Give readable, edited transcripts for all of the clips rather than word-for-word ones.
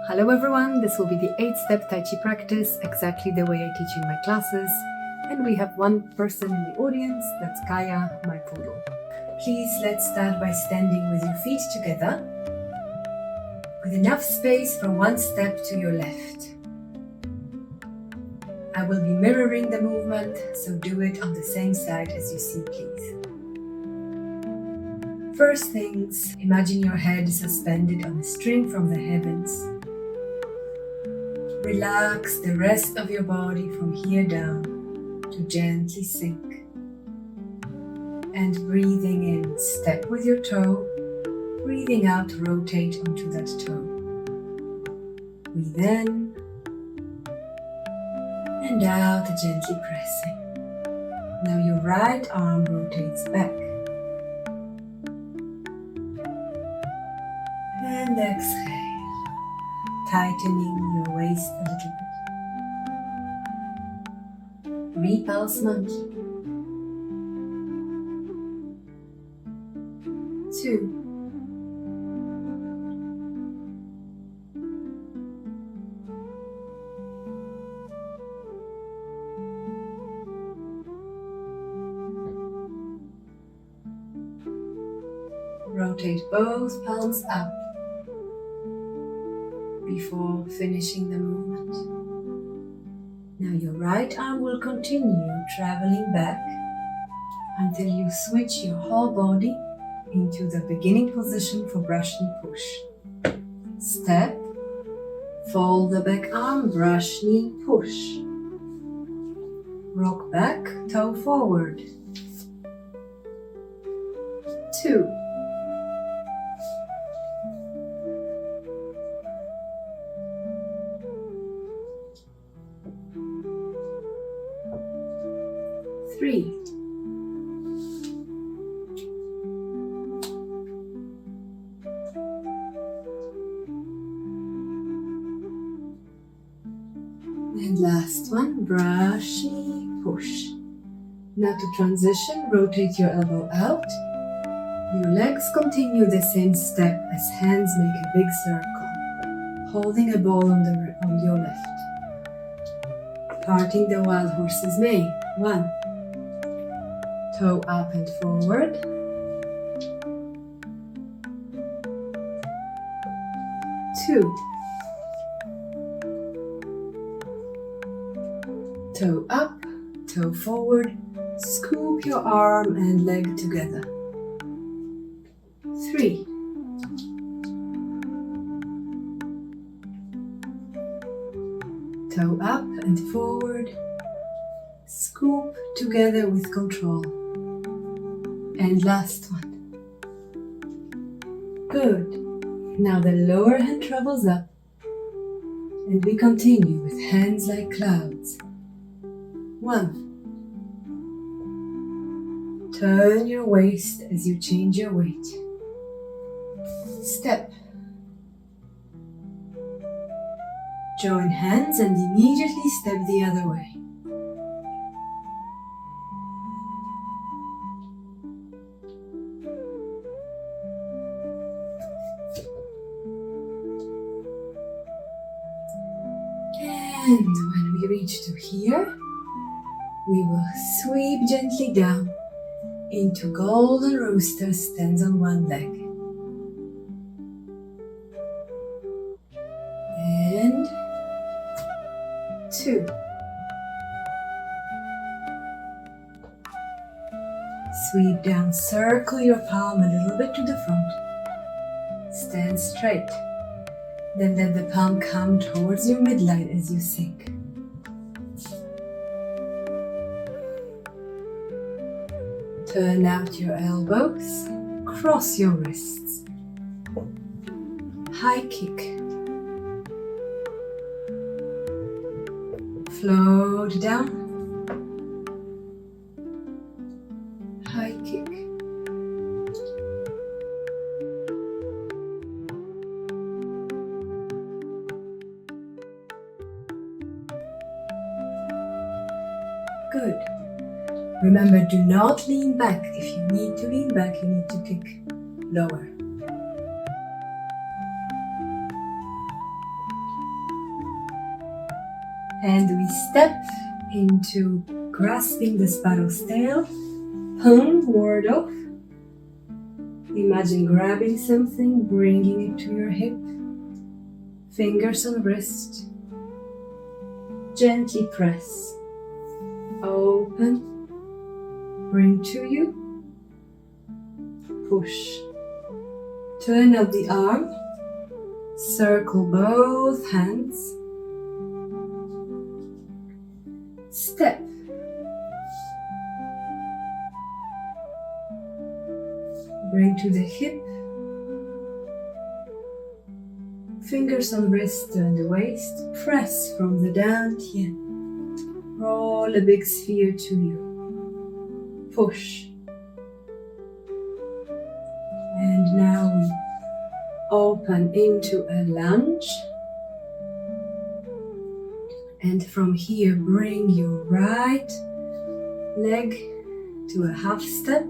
Hello everyone, this will be the 8-step Tai Chi practice, exactly the way I teach in my classes. And we have one person in the audience, that's Kaya, my poodle. Please let's start by standing with your feet together, with enough space for one step to your left. I will be mirroring the movement, so do it on the same side as you see, please. First things, imagine your head suspended on a string from the heavens. Relax the rest of your body from here down to gently sink. And breathing in, step with your toe. Breathing out, rotate onto that toe. Breathe in and out, gently pressing. Now your right arm rotates back. And exhale, tightening your waist a little bit. Repulse Monkey. 2. Rotate both palms up before finishing the movement. Now your right arm will continue traveling back until you switch your whole body into the beginning position for brush knee push. Step, fold the back arm, brush knee push. Rock back, toe forward. 2. 3. 'And last one, brush knee push. Now to transition, rotate your elbow out. Your legs continue the same step as hands make a big circle, holding a ball on your left. Parting the wild horse's mane. 1. Toe up and forward. 2. Toe up, toe forward. Scoop your arm and leg together. 3. Toe up and forward. Scoop together with control. And last one. Good. Now the lower hand travels up. And we continue with hands like clouds. 1. Turn your waist as you change your weight. Step. Join hands and immediately step the other way. And when we reach to here, we will sweep gently down into golden rooster, stands on one leg. And 2. Sweep down, circle your palm a little bit to the front. Stand straight. Then let the palm come towards your midline as you sink. Turn out your elbows, cross your wrists. High kick. Float down. High kick. Good. Remember, do not lean back. If you need to lean back, you need to kick lower. And we step into grasping the sparrow's tail, palm ward off. Imagine grabbing something, bringing it to your hip, fingers on wrist. Gently press, open, bring to you, push. Turn up the arm, circle both hands, step. Bring to the hip, fingers on wrist, turn the waist, press from the dantian. Roll a big sphere to you, push. And now we open into a lunge. And from here, bring your right leg to a half step.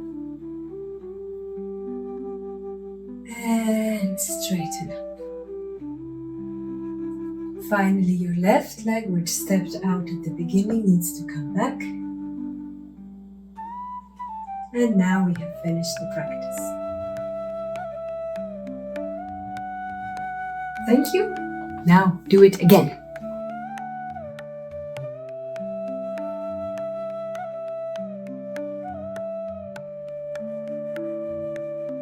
And straighten up. Finally, your left leg, which stepped out at the beginning, needs to come back. And now we have finished the practice. Thank you. Now do it again.